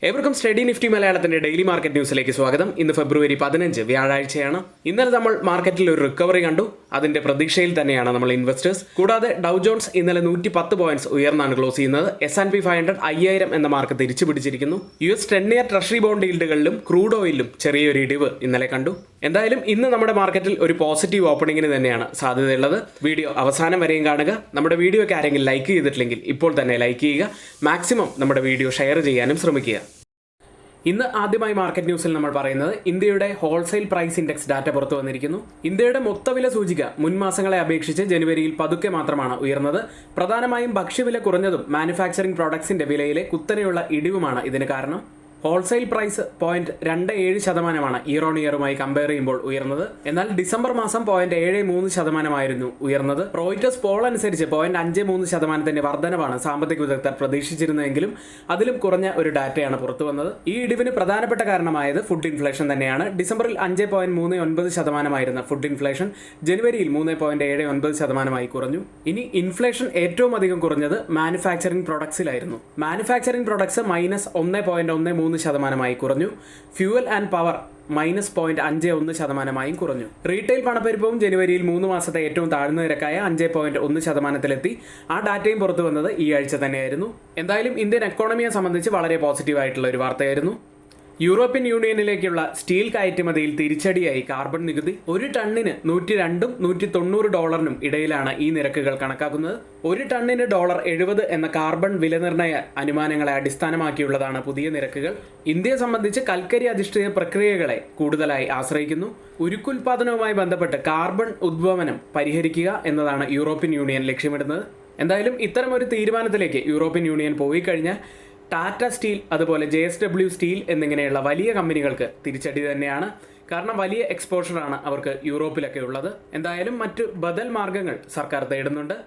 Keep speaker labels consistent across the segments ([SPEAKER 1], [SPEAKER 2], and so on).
[SPEAKER 1] ഏവർക്കും study Nifty മലയാളത്തിന്റെ daily market ന്യൂസിലേക്ക് സ്വാഗതം. ഇന്ന് ഫെബ്രുവരി 15 വ്യാഴാഴ്ചയാണ്. ഇന്നലെ നമ്മൾ മാർക്കറ്റിൽ ഒരു റിക്കവറി കണ്ടു. അതിന്റെ പ്രതീക്ഷയിൽ തന്നെയാണ് നമ്മൾ ഇൻവെസ്റ്റേഴ്സ്. കൂടാതെ ഡൗ ജോൺസ് ഇന്നലെ 110 പോയിന്റ്സ് ഉയർന്നാണ് ക്ലോസ് ചെയ്യുന്നത്. S&P 500 5000 എന്ന മാർക്ക് തിരിച്ചു പിടിച്ചിരിക്കുന്നു. US 10-year ട്രഷറി ബോണ്ട് ഈൽഡുകളിലും ക്രൂഡ് ഓയിലും ചെറിയൊരു ഇടിവ് ഇന്നലെ കണ്ടു. എന്തായാലും ഇന്ന് നമ്മുടെ മാർക്കറ്റിൽ ഒരു പോസിറ്റീവ് ഓപ്പണിങ്ങിന് തന്നെയാണ് സാധ്യതയുള്ളത്. വീഡിയോ അവസാനം വരെയും കാണുക. നമ്മുടെ വീഡിയോയ്ക്ക് ആരെങ്കിലും ലൈക്ക് ചെയ്തിട്ടില്ലെങ്കിൽ ഇപ്പോൾ തന്നെ ലൈക്ക് ചെയ്യുക. മാക്സിമം നമ്മുടെ വീഡിയോ ഷെയർ ചെയ്യാനും ശ്രമിക്കുക. ഇന്ന് ആദ്യമായി മാർക്കറ്റ് ന്യൂസിൽ നമ്മൾ പറയുന്നത് ഇന്ത്യയുടെ ഹോൾസെയിൽ പ്രൈസ് ഇൻഡെക്സ് ഡാറ്റ പുറത്തു വന്നിരിക്കുന്നു. ഇന്ത്യയുടെ മൊത്തവില സൂചിക മുൻ മാസങ്ങളെ അപേക്ഷിച്ച് ജനുവരിയിൽ പതുക്കെ മാത്രമാണ് ഉയർന്നത്. പ്രധാനമായും ഭക്ഷ്യവില കുറഞ്ഞതും മാനുഫാക്ചറിംഗ് പ്രോഡക്ട്സിന്റെ വിലയിലെ കുത്തനെയുള്ള ഇടിവുമാണ് ഇതിന് കാരണം. ഹോൾസെയിൽ പ്രൈസ് 0.27% ഇയർ ഓൺ ഇയറുമായി കമ്പയർ ചെയ്യുമ്പോൾ ഉയർന്നത്. എന്നാൽ ഡിസംബർ മാസം 0.73% ഉയർന്നത്. റോയിറ്റേഴ്സ് പോൾ അനുസരിച്ച് 0.53% വർധനവാണ് സാമ്പത്തിക വിദഗ്ധർ പ്രതീക്ഷിച്ചിരുന്നതെങ്കിലും അതിലും കുറഞ്ഞ ഒരു ഡാറ്റയാണ് പുറത്തു വന്നത്. ഈ ഇടിവിന് പ്രധാനപ്പെട്ട കാരണമായത് ഫുഡ് ഇൻഫ്ലേഷൻ തന്നെയാണ്. ഡിസംബറിൽ 5.39% ഫുഡ് ഇൻഫ്ലേഷൻ ജനുവരിയിൽ 3.79% കുറഞ്ഞു. ഇനി ഇൻഫ്ലേഷൻ ഏറ്റവും അധികം കുറഞ്ഞത് മാനുഫാക്ചറിംഗ് പ്രൊഡക്ട്സിലായിരുന്നു. മാനുഫാക്ചറിംഗ് പ്രൊഡക്ട്സ് -1.13% കുറഞ്ഞു. ഫ്യൂവൽ ആൻഡ് പവർ -0.51% കുറഞ്ഞു. റീറ്റെയിൽ പണപ്പെരുപ്പവും ജനുവരിയിൽ 3 മാസത്തെ ഏറ്റവും താഴ്ന്ന നിരക്കായ 5.1%-ലെത്തി. ആ ഡാറ്റയും പുറത്തു വന്നത് ഈ ആഴ്ച തന്നെയായിരുന്നു. എന്തായാലും ഇന്ത്യൻ എക്കോണമിയെ സംബന്ധിച്ച് വളരെ പോസിറ്റീവായിട്ടുള്ള ഒരു വാർത്തയായിരുന്നു. യൂറോപ്യൻ യൂണിയനിലേക്കുള്ള സ്റ്റീൽ കയറ്റുമതിയിൽ തിരിച്ചടിയായി കാർബൺ നികുതി. ഒരു ടണ്ണിന് $102-190 ഇടയിലാണ് ഈ നിരക്കുകൾ കണക്കാക്കുന്നത്. ഒരു ടണ്ണിന് $70 എന്ന കാർബൺ വിലനിർണ്ണയ അനുമാനങ്ങളെ അടിസ്ഥാനമാക്കിയുള്ളതാണ് പുതിയ നിരക്കുകൾ. ഇന്ത്യയെ സംബന്ധിച്ച് കൽക്കരി അധിഷ്ഠിത പ്രക്രിയകളെ കൂടുതലായി ആശ്രയിക്കുന്നു. ഉരുക്കുൽപാദനവുമായി ബന്ധപ്പെട്ട് കാർബൺ ഉദ്വമനം പരിഹരിക്കുക എന്നതാണ് യൂറോപ്യൻ യൂണിയൻ ലക്ഷ്യമിടുന്നത്. എന്തായാലും ഇത്തരം ഒരു തീരുമാനത്തിലേക്ക് യൂറോപ്യൻ യൂണിയൻ പോയി കഴിഞ്ഞാൽ ടാറ്റ സ്റ്റീൽ, അതുപോലെ JSW സ്റ്റീൽ എന്നിങ്ങനെയുള്ള വലിയ കമ്പനികൾക്ക് തിരിച്ചടി തന്നെയാണ്. കാരണം വലിയ എക്സ്പോഷറാണ് അവർക്ക് യൂറോപ്പിലൊക്കെ ഉള്ളത്. എന്തായാലും മറ്റു ബദൽ മാർഗങ്ങൾ സർക്കാർ തേടുന്നുണ്ട്.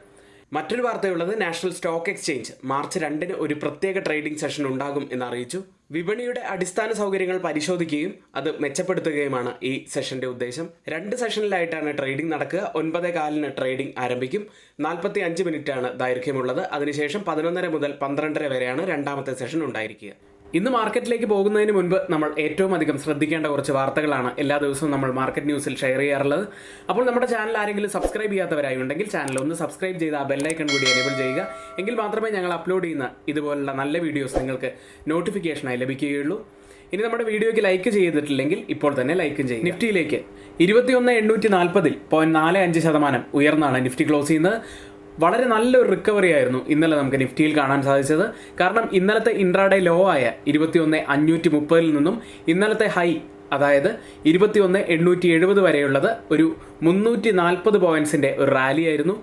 [SPEAKER 1] മറ്റൊരു വാർത്തയുള്ളത് നാഷണൽ സ്റ്റോക്ക് എക്സ്ചേഞ്ച് മാർച്ച് 2 ഒരു പ്രത്യേക ട്രേഡിംഗ് സെഷൻ ഉണ്ടാകും എന്നറിയിച്ചു. വിപണിയുടെ അടിസ്ഥാന സൗകര്യങ്ങൾ പരിശോധിക്കുകയും അത് മെച്ചപ്പെടുത്തുകയുമാണ് ഈ സെഷന്റെ ഉദ്ദേശം. 2 സെഷനിലായിട്ടാണ് ട്രേഡിംഗ് നടക്കുക. 9:15 ട്രേഡിംഗ് ആരംഭിക്കും. 45 മിനിറ്റാണ് ദൈർഘ്യമുള്ളത്. അതിനുശേഷം 11:30 മുതൽ 12:30 വരെയാണ് രണ്ടാമത്തെ സെഷൻ ഉണ്ടായിരിക്കുക. ഇന്ന് മാർക്കറ്റിലേക്ക് പോകുന്നതിന് മുൻപ് നമ്മൾ ഏറ്റവും അധികം ശ്രദ്ധിക്കേണ്ട കുറച്ച് വാർത്തകളാണ് എല്ലാ ദിവസവും നമ്മൾ മാർക്കറ്റ് ന്യൂസിൽ ഷെയർ ചെയ്യാറുള്ളത്. അപ്പോൾ നമ്മുടെ ചാനൽ ആരെങ്കിലും സബ്സ്ക്രൈബ് ചെയ്യാത്തവരായി ഉണ്ടെങ്കിൽ ചാനൽ ഒന്ന് സബ്സ്ക്രൈബ് ചെയ്ത് ആ ബെല്ലൈക്കൺ കൂടി എനേബിൾ ചെയ്യുക. എങ്കിൽ മാത്രമേ ഞങ്ങൾ അപ്ലോഡ് ചെയ്യുന്ന ഇതുപോലുള്ള നല്ല വീഡിയോസ് നിങ്ങൾക്ക് നോട്ടിഫിക്കേഷനായി ലഭിക്കുകയുള്ളൂ. ഇനി നമ്മുടെ വീഡിയോയ്ക്ക് ലൈക്ക് ചെയ്തിട്ടില്ലെങ്കിൽ ഇപ്പോൾ തന്നെ ലൈക്കും ചെയ്യും. നിഫ്റ്റിയിലേക്ക് 21,840 0.45% ഉയർന്നാണ് നിഫ്റ്റി ക്ലോസ് ചെയ്യുന്നത്. വളരെ നല്ലൊരു റിക്കവറി ആയിരുന്നു ഇന്നലെ നമുക്ക് നിഫ്റ്റിയിൽ കാണാൻ സാധിച്ചത്. കാരണം ഇന്നലത്തെ ഇൻട്രാഡേ ലോ ആയ 21,530 നിന്നും ഇന്നലത്തെ ഹൈ, അതായത് 21,870 വരെയുള്ളത് ഒരു 340 പോയിന്റ്സിന്റെ ഒരു റാലി ആയിരുന്നു.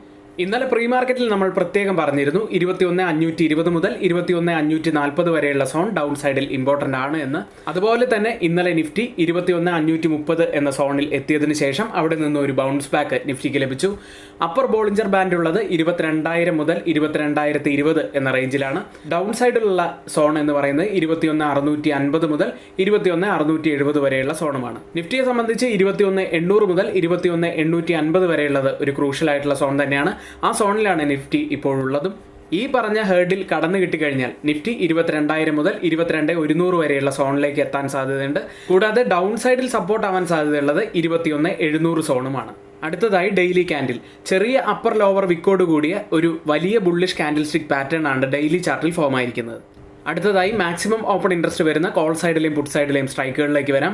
[SPEAKER 1] ഇന്നലെ പ്രീ മാർക്കറ്റിൽ നമ്മൾ പ്രത്യേകം പറഞ്ഞിരുന്നു 21,520 മുതൽ 21,540 വരെയുള്ള സോൺ ഡൗൺ സൈഡിൽ ഇമ്പോർട്ടൻ്റ് ആണ് എന്ന്. അതുപോലെ തന്നെ ഇന്നലെ നിഫ്റ്റി 21,530 എന്ന സോണിൽ എത്തിയതിനു ശേഷം അവിടെ നിന്ന് ഒരു ബൗൺസ് ബാക്ക് നിഫ്റ്റിക്ക് ലഭിച്ചു. അപ്പർ ബോളിഞ്ചർ ബാൻഡ് ഉള്ളത് 22,000 മുതൽ 22,020 എന്ന റേഞ്ചിലാണ്. ഡൗൺ സൈഡിലുള്ള സോൺ എന്ന് പറയുന്നത് 21,650 മുതൽ 21,670 വരെയുള്ള സോണുമാണ്. നിഫ്റ്റിയെ സംബന്ധിച്ച് 21,800 മുതൽ 21,850 വരെയുള്ളത് ഒരു ക്രൂഷ്യൽ ആയിട്ടുള്ള സോൺ തന്നെയാണ്. ആ സോണിലാണ് നിഫ്റ്റി ഇപ്പോഴുള്ളതും. ഈ പറഞ്ഞ ഹേർഡിൽ കടന്നു കിട്ടിക്കഴിഞ്ഞാൽ നിഫ്റ്റി 22,000 മുതൽ 22,100 വരെയുള്ള സോണിലേക്ക് എത്താൻ സാധ്യതയുണ്ട്. കൂടാതെ ഡൗൺ സൈഡിൽ സപ്പോർട്ട് ആവാൻ സാധ്യതയുള്ളത് 21,700 സോണുമാണ്. അടുത്തതായി ഡെയിലി ക്യാൻഡിൽ. ചെറിയ അപ്പർ ലോവർ വിക്കോട് കൂടിയ ഒരു വലിയ ബുള്ളിഷ് ക്യാൻഡിൽ സ്റ്റിക് പാറ്റേൺ ആണ് ഡെയിലി ചാർട്ടിൽ ഫോം ആയിരിക്കുന്നത്. അടുത്തതായി മാക്സിമം ഓപ്പൺ ഇൻട്രസ്റ്റ് വരുന്ന കോൾ സൈഡിലെയും പുട്ട് സൈഡിലെയും സ്ട്രൈക്കുകളിലേക്ക് വരാം.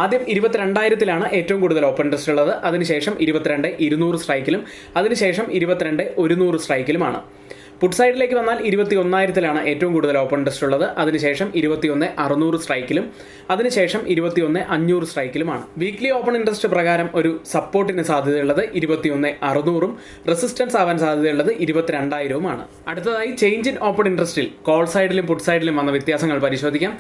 [SPEAKER 1] ആദ്യം 22,000-ലാണ് ഏറ്റവും കൂടുതൽ ഓപ്പൺ ഇൻട്രസ്റ്റ് ഉള്ളത്. അതിനുശേഷം 22,200 സ്ട്രൈക്കിലും അതിനുശേഷം 22,100 സ്ട്രൈക്കിലുമാണ്. പുട്ട് സൈഡിലേക്ക് വന്നാൽ 21,000-ലാണ് ഏറ്റവും കൂടുതൽ ഓപ്പൺ ഇൻട്രസ്റ്റ് ഉള്ളത്. അതിനുശേഷം 21,600 സ്ട്രൈക്കിലും അതിനുശേഷം 21,500 സ്ട്രൈക്കിലുമാണ്. വീക്ക്ലി ഓപ്പൺ ഇൻട്രസ്റ്റ് പ്രകാരം ഒരു സപ്പോർട്ടിന് സാധ്യതയുള്ളത് 21,600-ഉം റെസിസ്റ്റൻസ് ആവാൻ സാധ്യതയുള്ളത് 22,000-ഉമാണ്. അടുത്തതായി ചേഞ്ച് ഇൻ ഓപ്പൺ ഇൻട്രസ്റ്റിൽ കോൾ സൈഡിലും പുട്ട് സൈഡിലും വന്ന വ്യത്യാസങ്ങൾ പരിശോധിക്കാം.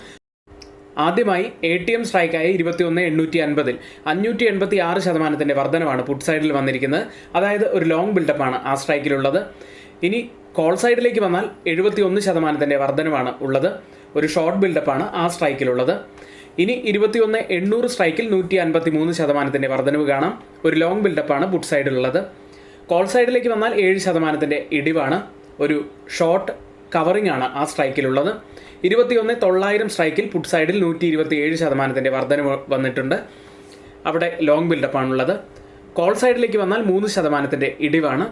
[SPEAKER 1] ആദ്യമായി ATM സ്ട്രൈക്കായ 21,850-ൽ 586% വർധനവാണ് പുട്ട് സൈഡിൽ വന്നിരിക്കുന്നത്. അതായത് ഒരു ലോങ് ബിൽഡപ്പാണ് ആ സ്ട്രൈക്കിലുള്ളത്. ഇനി കോൾ സൈഡിലേക്ക് വന്നാൽ 71% വർധനവാണ് ഉള്ളത്. ഒരു ഷോർട്ട് ബിൽഡപ്പാണ് ആ സ്ട്രൈക്കിലുള്ളത്. ഇനി 21,800 സ്ട്രൈക്കിൽ 153% വർധനവ് കാണാം. ഒരു ലോങ് ബിൽഡപ്പാണ് പുട്ട് സൈഡിലുള്ളത്. കോൾ സൈഡിലേക്ക് വന്നാൽ 7% ഇടിവാണ്. ഒരു ഷോർട്ട് കവറിംഗ് ആണ് ആ സ്ട്രൈക്കിലുള്ളത്. 21,900 സ്ട്രൈക്കിൽ പുട്ട് സൈഡിൽ 127% വർധനവ് വന്നിട്ടുണ്ട്. അവിടെ ലോങ് ബിൽഡപ്പാണുള്ളത്. കോൾ സൈഡിലേക്ക് വന്നാൽ 3% ഇടിവാണ്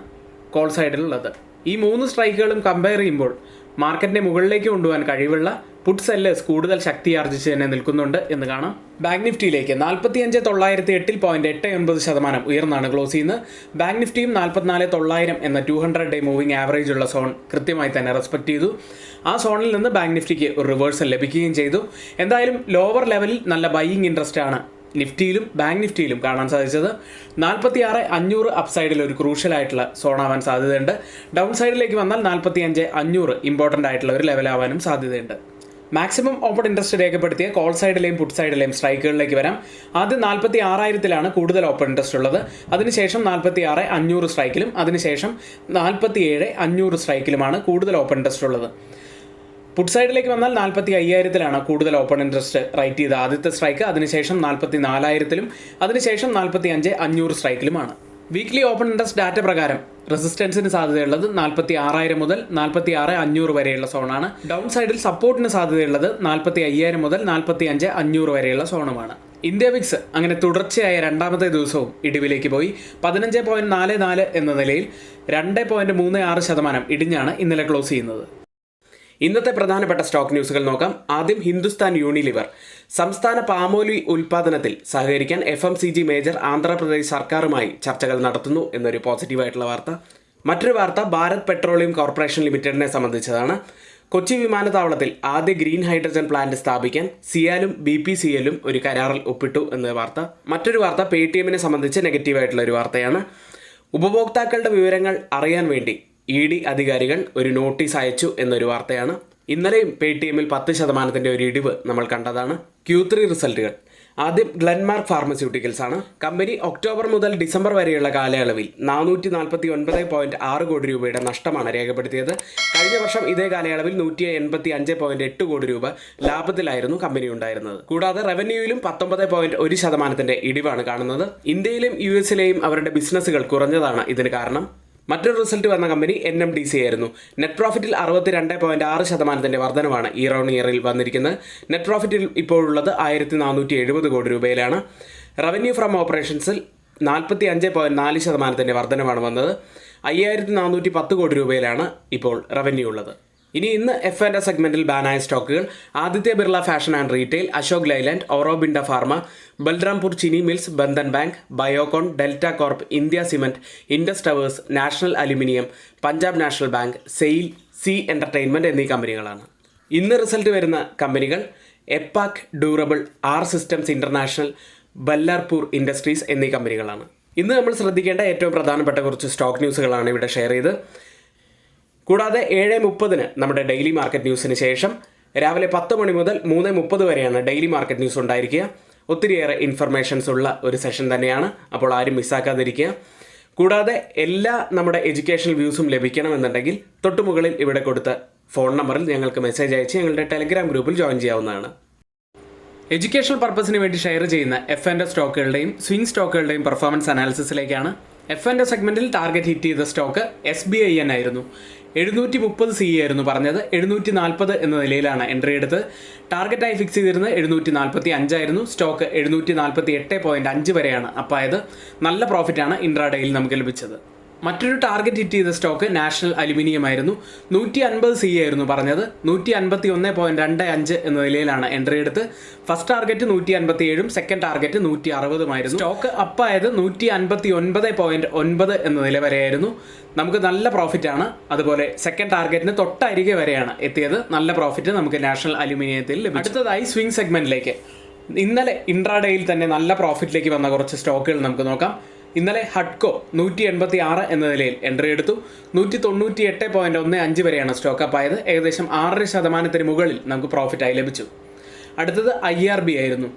[SPEAKER 1] കോൾ സൈഡിലുള്ളത്. ഈ 3 സ്ട്രൈക്കുകളും കമ്പയർ ചെയ്യുമ്പോൾ മാർക്കറ്റിനെ മുകളിലേക്ക് കൊണ്ടുപോകാൻ കഴിവുള്ള പുട്ട് സെല്ലേഴ്സ് കൂടുതൽ ശക്തിയാർജിച്ച് തന്നെ നിൽക്കുന്നുണ്ട് എന്ന് കാണാം. ബാങ്ക് നിഫ്റ്റിയിലേക്ക് 45,908.89% ഉയർന്നാണ് ക്ലോസ് ചെയ്യുന്നത്. ബാങ്ക് നിഫ്റ്റിയും 44,900 എന്ന 200 ഡേ മൂവിംഗ് ആവറേജ് ഉള്ള സോൺ കൃത്യമായി തന്നെ റെസ്പെക്ട് ചെയ്തു. ആ സോണിൽ നിന്ന് ബാങ്ക് നിഫ്റ്റിക്ക് ഒരു റിവേഴ്സൽ ലഭിക്കുകയും ചെയ്തു. എന്തായാലും ലോവർ ലെവലിൽ നല്ല ബൈയിങ് ഇൻട്രസ്റ്റ് ആണ് നിഫ്റ്റിയിലും ബാങ്ക് നിഫ്റ്റിയിലും കാണാൻ സാധിച്ചത്. 46,500 അപ്സൈഡിൽ ഒരു ക്രൂഷ്യൽ ആയിട്ടുള്ള സോൺ ആവാൻ സാധ്യതയുണ്ട്. ഡൗൺ സൈഡിലേക്ക് വന്നാൽ 45,500 ഇമ്പോർട്ടൻ്റ് ആയിട്ടുള്ള ഒരു ലെവലാവാനും സാധ്യതയുണ്ട്. മാക്സിമം ഓപ്പൺ ഇൻട്രസ്റ്റ് രേഖപ്പെടുത്തിയ കോൾ സൈഡിലെയും പുട്ട് സൈഡിലെയും സ്ട്രൈക്കുകളിലേക്ക് വരാം. ആദ്യം 46,000 കൂടുതൽ ഓപ്പൺ ഇൻട്രസ്റ്റ് ഉള്ളത്. അതിനുശേഷം 46,500 സ്ട്രൈക്കിലും അതിനുശേഷം 47,500 സ്ട്രൈക്കിലുമാണ് കൂടുതൽ ഓപ്പൺ ഇൻട്രസ്റ്റ് ഉള്ളത്. പുട്ട് സൈഡിലേക്ക് വന്നാൽ 45,000 കൂടുതൽ ഓപ്പൺ ഇൻട്രസ്റ്റ് റൈറ്റ് ചെയ്ത ആദ്യത്തെ സ്ട്രൈക്ക്. അതിനുശേഷം 44,000 അതിനുശേഷം 45,500 സ്ട്രൈക്കിലുമാണ്. വീക്ക്ലി ഓപ്പൺ ഇൻട്രസ്റ്റ് ഡാറ്റ പ്രകാരം റെസിസ്റ്റൻസിന് സാധ്യതയുള്ളത് 46,000 മുതൽ 46,500 വരെയുള്ള സോണാണ്. ഡൗൺ സൈഡിൽ സപ്പോർട്ടിന് സാധ്യതയുള്ളത് 45,000 മുതൽ 45,500 വരെയുള്ള സോണുമാണ്. ഇന്ത്യ വിക്സ് അങ്ങനെ തുടർച്ചയായ രണ്ടാമത്തെ ദിവസവും ഇടിവിലേക്ക് പോയി. 15.44 എന്ന നിലയിൽ 2.36% ഇടിഞ്ഞാണ് ഇന്നലെ ക്ലോസ് ചെയ്യുന്നത്. ഇന്നത്തെ പ്രധാനപ്പെട്ട സ്റ്റോക്ക് ന്യൂസുകൾ നോക്കാം. ആദ്യം ഹിന്ദുസ്ഥാൻ യൂണിലിവർ സംസ്ഥാന പാമോലി ഉൽപ്പാദനത്തിൽ സഹകരിക്കാൻ FMCG മേജർ ആന്ധ്രാപ്രദേശ് സർക്കാരുമായി ചർച്ചകൾ നടത്തുന്നു എന്നൊരു പോസിറ്റീവായിട്ടുള്ള വാർത്ത. മറ്റൊരു വാർത്ത ഭാരത് പെട്രോളിയം കോർപ്പറേഷൻ ലിമിറ്റഡിനെ സംബന്ധിച്ചതാണ്. കൊച്ചി വിമാനത്താവളത്തിൽ ആദ്യ ഗ്രീൻ ഹൈഡ്രജൻ പ്ലാന്റ് സ്ഥാപിക്കാൻ സിയാലും BPCLും ഒരു കരാറിൽ ഒപ്പിട്ടു എന്ന വാർത്ത. മറ്റൊരു വാർത്ത പേടിഎമ്മിനെ സംബന്ധിച്ച് നെഗറ്റീവായിട്ടുള്ള ഒരു വാർത്തയാണ്. ഉപഭോക്താക്കളുടെ വിവരങ്ങൾ അറിയാൻ വേണ്ടി ED അധികാരികൾ ഒരു നോട്ടീസ് അയച്ചു എന്നൊരു വാർത്തയാണ്. ഇന്നലെയും പേടിഎമ്മിൽ 10% ഒരു ഇടിവ് നമ്മൾ കണ്ടതാണ്. Q3 റിസൾട്ടുകൾ. ആദ്യം ഗ്ലെൻമാർക്ക് ഫാർമസ്യൂട്ടിക്കൽസ് ആണ്. കമ്പനി ഒക്ടോബർ മുതൽ ഡിസംബർ വരെയുള്ള കാലയളവിൽ 449.6 കോടി രൂപയുടെ നഷ്ടമാണ് രേഖപ്പെടുത്തിയത്. കഴിഞ്ഞ വർഷം ഇതേ കാലയളവിൽ 185.8 കോടി രൂപ ലാഭത്തിലായിരുന്നു കമ്പനി ഉണ്ടായിരുന്നത്. കൂടാതെ റവന്യൂയിലും 19.1% ഇടിവാണ് കാണുന്നത്. ഇന്ത്യയിലും US-ലെയും അവരുടെ ബിസിനസ്സുകൾ കുറഞ്ഞതാണ് ഇതിന് കാരണം. മറ്റൊരു റിസൾട്ട് വന്ന കമ്പനി NMDC ആയിരുന്നു. നെറ്റ് പ്രോഫിറ്റിൽ 62.6% വർധനവാണ് ഇയർ ഓൺ ഇയറിൽ വന്നിരിക്കുന്നത്. നെറ്റ് പ്രോഫിറ്റിൽ ഇപ്പോഴുള്ളത് 1,470 കോടി രൂപയിലാണ്. റവന്യൂ ഫ്രം ഓപ്പറേഷൻസിൽ 45.4% വർധനവാണ് വന്നത്. 5,410 കോടി രൂപയിലാണ് ഇപ്പോൾ റവന്യൂ ഉള്ളത്. ഇന്ന് F&A സെഗ്മെന്റിൽ ബാനായ സ്റ്റോക്കുകൾ: Aditya Birla fashion and retail, Ashok Leyland, Aurobindo pharma, Balrampur Chini mills, Bandhan bank, Biocon, Delta corp, India cement, Indus towers, national aluminium, Punjab national bank, SAIL, Zee entertainment എന്നീ കമ്പനികളാണ്. ഇന്ന് റിസൾട്ട് വരുന്ന കമ്പനികൾ Epack durable, R systems international, Ballarpur industries എന്നീ കമ്പനികളാണ്. ഇന്ന് നമ്മൾ ശ്രദ്ധിക്കേണ്ട ഏറ്റവും പ്രധാനപ്പെട്ട കുറച്ച് സ്റ്റോക്ക് ന്യൂസുകളാണ് ഇവിടെ ഷെയർ ചെയ്ത്. കൂടാതെ 7:30 നമ്മുടെ ഡെയിലി മാർക്കറ്റ് ന്യൂസിന് ശേഷം രാവിലെ 10 മണി മുതൽ 3:30 വരെയാണ് ഡെയിലി മാർക്കറ്റ് ന്യൂസ് ഉണ്ടായിരിക്കുക. ഒത്തിരിയേറെ ഇൻഫർമേഷൻസ് ഉള്ള ഒരു സെഷൻ തന്നെയാണ്. അപ്പോൾ ആരും മിസ്സാക്കാതിരിക്കുക. കൂടാതെ എല്ലാ നമ്മുടെ എഡ്യൂക്കേഷണൽ വ്യൂസും ലഭിക്കണമെന്നുണ്ടെങ്കിൽ തൊട്ടുമുകളിൽ ഇവിടെ കൊടുത്ത ഫോൺ നമ്പറിൽ ഞങ്ങൾക്ക് മെസ്സേജ് അയച്ച് ഞങ്ങളുടെ ടെലിഗ്രാം ഗ്രൂപ്പിൽ ജോയിൻ ചെയ്യാവുന്നതാണ്. എഡ്യൂക്കേഷണൽ പർപ്പസിന് വേണ്ടി ഷെയർ ചെയ്യുന്ന F&A സ്റ്റോക്കുകളുടെയും സ്വിംഗ് സ്റ്റോക്കുകളുടെയും പെർഫോമൻസ് അനാലിസിസിലേക്കാണ്. F&A സെഗ്മെന്റിൽ ടാർഗറ്റ് ഹിറ്റ് ചെയ്ത സ്റ്റോക്ക് SBIN ആയിരുന്നു. 730 CE ആയിരുന്നു പറഞ്ഞത്. 740 എന്ന നിലയിലാണ് എൻട്രി എടുത്തത്. ടാർഗറ്റായി ഫിക്സ് ചെയ്തിരുന്നത് 745 ആയിരുന്നു. സ്റ്റോക്ക് 748.5 വരെയാണ് അപ്പായത്. നല്ല പ്രോഫിറ്റാണ് ഇൻട്രാഡേയിൽ നമുക്ക് ലഭിച്ചത്. മറ്റൊരു ടാർഗറ്റ് ഹിറ്റ് ചെയ്ത സ്റ്റോക്ക് നാഷണൽ അലുമിനിയം ആയിരുന്നു. 150 CE ആയിരുന്നു പറഞ്ഞത്. 151.25 എന്ന നിലയിലാണ് എൻട്രി എടുത്ത്. ഫസ്റ്റ് ടാർഗറ്റ് 157ഉം സെക്കൻഡ് ടാർഗറ്റ് 160ഉമായിരുന്നു. സ്റ്റോക്ക് അപ്പായത് 159.9 എന്ന നില വരെയായിരുന്നു. നമുക്ക് നല്ല പ്രോഫിറ്റാണ്. അതുപോലെ സെക്കൻഡ് ടാർഗറ്റിന് തൊട്ടരികെ വരെയാണ് എത്തിയത്. നല്ല പ്രോഫിറ്റ് നമുക്ക് നാഷണൽ അലുമിനിയത്തിൽ ലഭിച്ചു. അടുത്തതായി സ്വിംഗ് സെഗ്മെന്റിലേക്ക്. ഇന്നലെ ഇൻട്രാഡേയിൽ തന്നെ നല്ല പ്രോഫിറ്റിലേക്ക് വന്ന കുറച്ച് സ്റ്റോക്കുകൾ നമുക്ക് നോക്കാം. ഇന്നലെ ഹഡ്കോ 186 എന്ന നിലയിൽ എൻട്രി എടുത്തു. 198.15 വരെയാണ് സ്റ്റോക്ക് അപ്പായത്. ഏകദേശം 6% മുകളിൽ നമുക്ക് പ്രോഫിറ്റായി ലഭിച്ചു. അടുത്തത് IRB ആയിരുന്നു.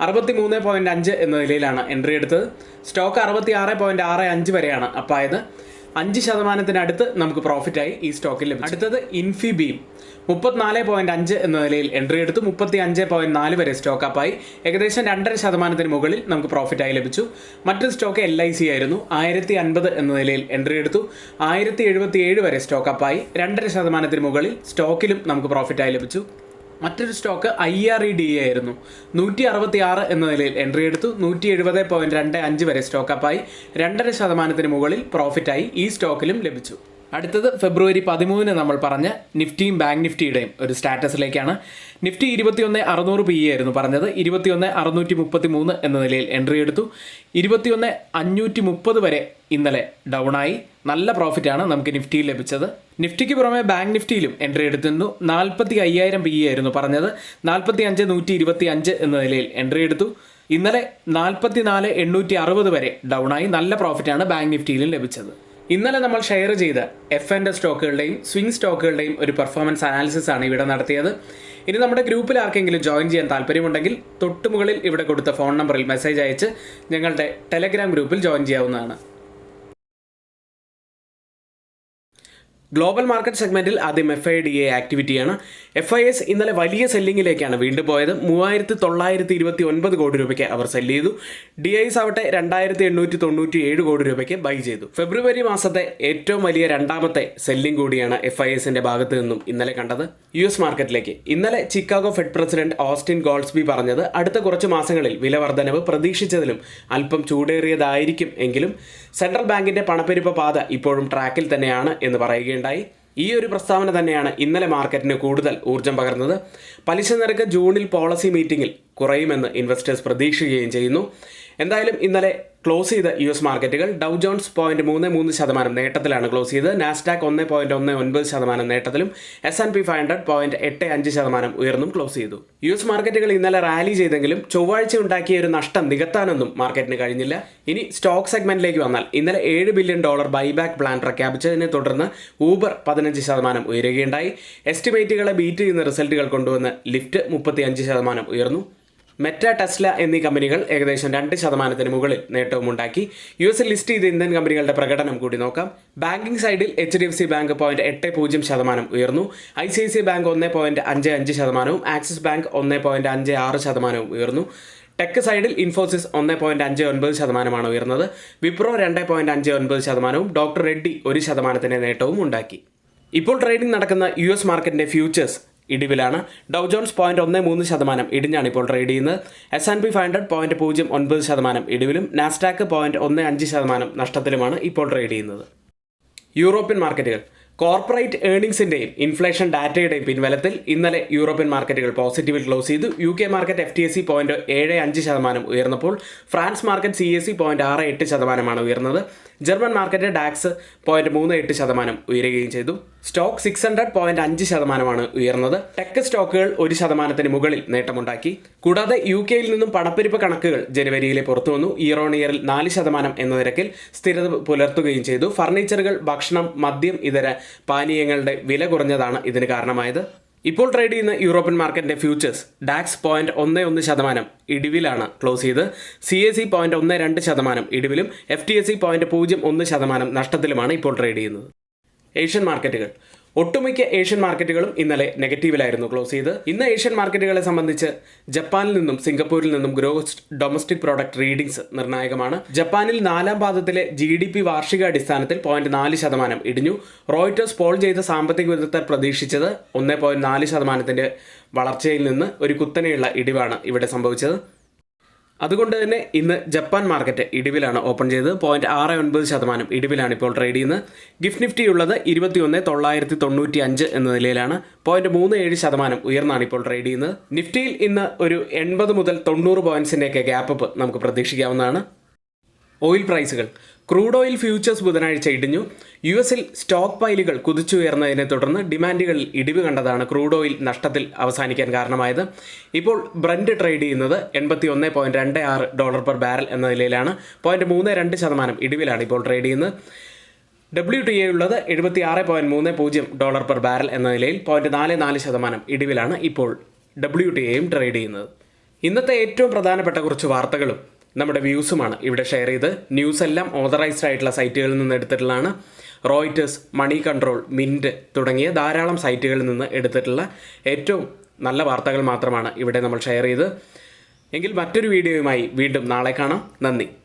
[SPEAKER 1] 63.5 എന്ന നിലയിലാണ് എൻട്രി എടുത്തത്. സ്റ്റോക്ക് 66.65 വരെയാണ് അപ്പായത്. 5% നമുക്ക് പ്രോഫിറ്റായി ഈ സ്റ്റോക്കിൽ ലഭിച്ചു. അടുത്തത് ഇൻഫിബീം 34.5 എന്ന നിലയിൽ എൻട്രി എടുത്തു 35.4 വരെ സ്റ്റോക്ക് അപ്പായി ഏകദേശം 2.5% മുകളിൽ നമുക്ക് പ്രോഫിറ്റായി ലഭിച്ചു. മറ്റൊരു സ്റ്റോക്ക് LIC ആയിരുന്നു. 1050 എന്ന നിലയിൽ എൻട്രി എടുത്തു 1077 വരെ സ്റ്റോക്ക് അപ്പായി 2.5% മുകളിൽ സ്റ്റോക്കിലും നമുക്ക് പ്രോഫിറ്റായി ലഭിച്ചു. മറ്റൊരു സ്റ്റോക്ക് IREDA ആയിരുന്നു. 166 എന്ന നിലയിൽ എൻട്രി എടുത്തു 170.25 വരെ സ്റ്റോക്ക് അപ്പായി 2.5% മുകളിൽ പ്രോഫിറ്റായി ഈ സ്റ്റോക്കിലും ലഭിച്ചു. അടുത്തത് ഫെബ്രുവരി 13 നമ്മൾ പറഞ്ഞ നിഫ്റ്റിയും ബാങ്ക് നിഫ്റ്റിയുടെയും ഒരു സ്റ്റാറ്റസിലേക്കാണ്. നിഫ്റ്റി 21,600 PE ആയിരുന്നു പറഞ്ഞത്. 21,633 എന്ന നിലയിൽ എൻട്രി എടുത്തു 21,530 വരെ ഇന്നലെ ഡൗണായി. നല്ല പ്രോഫിറ്റാണ് നമുക്ക് നിഫ്റ്റിയിൽ ലഭിച്ചത്. നിഫ്റ്റിക്ക് പുറമെ ബാങ്ക് നിഫ്റ്റിയിലും എൻട്രി എടുത്തിരുന്നു. 45,000 PE ആയിരുന്നു പറഞ്ഞത്. 45,125 എന്ന നിലയിൽ എൻട്രി എടുത്തു. ഇന്നലെ 44,860 വരെ ഡൗണായി. നല്ല പ്രോഫിറ്റാണ് ബാങ്ക് നിഫ്റ്റിയിലും ലഭിച്ചത്. ഇന്നലെ നമ്മൾ ഷെയർ ചെയ്ത F&O സ്റ്റോക്കുകളുടെയും സ്വിംഗ് സ്റ്റോക്കുകളുടെയും ഒരു പെർഫോമൻസ് അനാലിസിസ് ആണ് ഇവിടെ നടത്തിയത്. ഇനി നമ്മുടെ ഗ്രൂപ്പിൽ ആർക്കെങ്കിലും ജോയിൻ ചെയ്യാൻ താല്പര്യമുണ്ടെങ്കിൽ തൊട്ടുമുകളിൽ ഇവിടെ കൊടുത്ത ഫോൺ നമ്പറിൽ മെസ്സേജ് അയച്ച് ഞങ്ങളുടെ ടെലഗ്രാം ഗ്രൂപ്പിൽ ജോയിൻ ചെയ്യാവുന്നതാണ്. ഗ്ലോബൽ മാർക്കറ്റ് സെഗ്മെന്റിൽ ആദ്യം FIDA ആക്ടിവിറ്റിയാണ്. FIS ഇന്നലെ വലിയ സെല്ലിങ്ങിലേക്കാണ് വീണ്ടും പോയത്. 3,929 കോടി രൂപയ്ക്ക് അവർ സെല്ല് ചെയ്തു. DIs ആവട്ടെ 2,897 കോടി രൂപയ്ക്ക് ബൈ ചെയ്തു. ഫെബ്രുവരി മാസത്തെ ഏറ്റവും വലിയ രണ്ടാമത്തെ സെല്ലിംഗ് കൂടിയാണ് FISന്റെ ഭാഗത്ത് നിന്നും ഇന്നലെ കണ്ടത്. US മാർക്കറ്റിലേക്ക് ഇന്നലെ ചിക്കാഗോ ഫെഡ് പ്രസിഡന്റ് ഓസ്റ്റിൻ ഗോൾസ്ബി പറഞ്ഞത് അടുത്ത കുറച്ച് മാസങ്ങളിൽ വില വർധനവ് പ്രതീക്ഷിച്ചതിലും അല്പം ചൂടേറിയതായിരിക്കും എങ്കിലും സെൻട്രൽ ബാങ്കിന്റെ പണപ്പെരുപ്പ പാത ഇപ്പോഴും ട്രാക്കിൽ തന്നെയാണ് എന്ന് പറയുകയുണ്ടായി. ഈ ഒരു പ്രസ്താവന തന്നെയാണ് ഇന്നലെ മാർക്കറ്റിന് കൂടുതൽ ഊർജ്ജം പകർന്നത്. പലിശ നിരക്ക് ജൂണിൽ പോളിസി മീറ്റിംഗിൽ കുറയുമെന്ന് ഇൻവെസ്റ്റേഴ്സ് പ്രതീക്ഷിക്കുകയും ചെയ്യുന്നു. എന്തായാലും ഇന്നലെ ക്ലോസ് ചെയ്ത US മാർക്കറ്റുകൾ ഡൗ ജോൺസ് 0.33% നേട്ടത്തിലാണ് ക്ലോസ് ചെയ്തത്. നാസ്ഡാക്ക് 1.19% നേട്ടത്തിലും S&P 500 0.85% ഉയർന്നും ക്ലോസ് ചെയ്തു. US മാർക്കറ്റുകൾ ഇന്നലെ റാലി ചെയ്തെങ്കിലും ചൊവ്വാഴ്ച ഉണ്ടാക്കിയ ഒരു നഷ്ടം നികത്താനൊന്നും മാർക്കറ്റിന് കഴിഞ്ഞില്ല. ഇനി സ്റ്റോക്ക് സെഗ്മെന്റിലേക്ക് വന്നാൽ ഇന്നലെ $7 ബില്യൺ ബൈബാക്ക് പ്ലാൻ പ്രഖ്യാപിച്ചതിനെ തുടർന്ന് ഊബർ 15% ഉയരുകയുണ്ടായി. എസ്റ്റിമേറ്റുകളെ ബീറ്റ് ചെയ്യുന്ന റിസൾട്ടുകൾ കൊണ്ടുവന്ന് ലിഫ്റ്റ് 35% ഉയർന്നു. മെറ്റ, ടെസ്ല എന്നീ കമ്പനികൾ ഏകദേശം 2% മുകളിൽ നേട്ടവും ഉണ്ടാക്കി. US ലിസ്റ്റ് ചെയ്ത ഇന്ത്യൻ കമ്പനികളുടെ പ്രകടനം കൂടി നോക്കാം. ബാങ്കിംഗ് സൈഡിൽ HDFC ബാങ്ക് 0.80% ഉയർന്നു. ICICI ബാങ്ക് 1.55%, ആക്സിസ് ബാങ്ക് 1.56% ഉയർന്നു. ടെക് സൈഡിൽ ഇൻഫോസിസ് 1.59% ഉയർന്നത്. വിപ്രോ 2.59%, ഡോക്ടർ റെഡ്ഡി 1% നേട്ടവും ഉണ്ടാക്കി. ഇപ്പോൾ ട്രേഡിംഗ് നടക്കുന്ന US മാർക്കറ്റിന്റെ ഫ്യൂച്ചേഴ്സ് ഇടിവിലാണ്. ഡൗ ജോൺസ് 0.13% ഇടിഞ്ഞാണ് ഇപ്പോൾ ട്രേഡ് ചെയ്യുന്നത്. S&P 500 0.09% ഇടിവിലും നാസ്ഡാക്ക് 0.15% നഷ്ടത്തിലുമാണ് ഇപ്പോൾ ട്രേഡ് ചെയ്യുന്നത്. യൂറോപ്യൻ മാർക്കറ്റുകൾ കോർപ്പറേറ്റ് ഏർണിംഗ്സിൻ്റെയും ഇൻഫ്ലേഷൻ ഡാറ്റയുടെയും പിൻബലത്തിൽ ഇന്നലെ യൂറോപ്യൻ മാർക്കറ്റുകൾ പോസിറ്റീവിൽ ക്ലോസ് ചെയ്തു. UK മാർക്കറ്റ് FTSE 0.75% ഉയർന്നപ്പോൾ ഫ്രാൻസ് മാർക്കറ്റ് CAC 0.68% ഉയർന്നത്. ജർമ്മൻ മാർക്കറ്റ് ഡാക്സ് 0.38% ഉയരുകയും ചെയ്തു. സ്റ്റോക്ക് 600 0.5% ഉയർന്നത്. ടെക് സ്റ്റോക്കുകൾ 1% മുകളിൽ നേട്ടമുണ്ടാക്കി. കൂടാതെ UK നിന്നും പണപ്പെരുപ്പ കണക്കുകൾ ജനുവരിയിലെ പുറത്തു വന്നു. ഇയർ ഓൺ ഇയറിൽ 4% എന്ന നിരക്കിൽ സ്ഥിരത പുലർത്തുകയും ചെയ്തു. ഫർണിച്ചറുകൾ, ഭക്ഷണം, മദ്യം, ഇതര പാനീയങ്ങളുടെ വില കുറഞ്ഞതാണ് ഇതിന് കാരണമായത്. ഇപ്പോൾ ട്രേഡ് ചെയ്യുന്ന യൂറോപ്യൻ മാർക്കറ്റിന്റെ ഫ്യൂച്ചേഴ്സ് ഡാക്സ് 0.11% ഇടിവിലാണ് ക്ലോസ് ചെയ്ത്. CAC 0.12% ഇടിവിലും FTSE 0.01% നഷ്ടത്തിലുമാണ് ഇപ്പോൾ ട്രേഡ് ചെയ്യുന്നത്. ഏഷ്യൻ മാർക്കറ്റുകൾ ഒട്ടുമിക്ക ഏഷ്യൻ മാർക്കറ്റുകളും ഇന്നലെ നെഗറ്റീവിലായിരുന്നു ക്ലോസ് ചെയ്ത്. ഇന്ന് ഏഷ്യൻ മാർക്കറ്റുകളെ സംബന്ധിച്ച് ജപ്പാനിൽ നിന്നും സിംഗപ്പൂരിൽ നിന്നും ഗ്രോസ് ഡൊമസ്റ്റിക് പ്രോഡക്റ്റ് റീഡിംഗ്സ് നിർണായകമാണ്. ജപ്പാനിൽ 4ാം പാദത്തിലെ GDP വാർഷികാടിസ്ഥാനത്തിൽ 0.4% ഇടിഞ്ഞു. റോയിറ്റേഴ്സ് പോൾ ചെയ്ത സാമ്പത്തിക വിദഗ്ധർ പ്രതീക്ഷിച്ചത് 1.4% വളർച്ചയിൽ നിന്ന് ഒരു കുത്തനെയുള്ള ഇടിവാണ് ഇവിടെ സംഭവിച്ചത്. അതുകൊണ്ട് തന്നെ ഇന്ന് ജപ്പാൻ മാർക്കറ്റ് ഇടിവിലാണ് ഓപ്പൺ ചെയ്തത്. 0.69% ഇടിവിലാണ് ഇപ്പോൾ ട്രേഡ് ചെയ്യുന്നത്. ഗിഫ്റ്റ് നിഫ്റ്റി ഉള്ളത് 21,995 എന്ന നിലയിലാണ്. 0.37% ഉയർന്നാണ് ഇപ്പോൾ ട്രേഡ് ചെയ്യുന്നത്. നിഫ്റ്റിയിൽ ഇന്ന് ഒരു 80 മുതൽ 90 പോയിന്റ്സിൻ്റെയൊക്കെ ഗ്യാപ്പ് അപ്പ് നമുക്ക് പ്രതീക്ഷിക്കാവുന്നതാണ്. ഓയിൽ പ്രൈസുകൾ ക്രൂഡ് ഓയിൽ ഫ്യൂച്ചേഴ്സ് ബുധനാഴ്ച ഇടിഞ്ഞു. US-ൽ സ്റ്റോക്ക് പൈലുകൾ കുതിച്ചുയർന്നതിനെ തുടർന്ന് ഡിമാൻഡുകളിൽ ഇടിവ് കണ്ടതാണ് ക്രൂഡ് ഓയിൽ നഷ്ടത്തിൽ അവസാനിക്കാൻ കാരണമായത്. ഇപ്പോൾ ബ്രന്റ് ട്രേഡ് ചെയ്യുന്നത് $81.26 പെർ ബാരൽ എന്ന നിലയിലാണ്. 0.32% ഇടിവിലാണ് ഇപ്പോൾ ട്രേഡ് ചെയ്യുന്നത്. WTI ഉള്ളത് $76.30 പെർ ബാരൽ എന്ന നിലയിൽ 0.44% ഇടിവിലാണ് ഇപ്പോൾ WTIയും ട്രേഡ് ചെയ്യുന്നത്. ഇന്നത്തെ ഏറ്റവും പ്രധാനപ്പെട്ട കുറച്ച് വാർത്തകളും നമ്മുടെ വ്യൂസുമാണ് ഇവിടെ ഷെയർ ചെയ്ത്. ന്യൂസ് എല്ലാം ഓതറൈസ്ഡ് ആയിട്ടുള്ള സൈറ്റുകളിൽ നിന്ന് എടുത്തിട്ടുള്ളതാണ്. റോയിറ്റേഴ്സ്, മണി കൺട്രോൾ, മിൻറ്റ് തുടങ്ങിയ ധാരാളം സൈറ്റുകളിൽ നിന്ന് എടുത്തിട്ടുള്ള ഏറ്റവും നല്ല വാർത്തകൾ മാത്രമാണ് ഇവിടെ നമ്മൾ ഷെയർ ചെയ്ത്. എങ്കിൽ മറ്റൊരു വീഡിയോയുമായി വീണ്ടും നാളെ കാണാം. നന്ദി.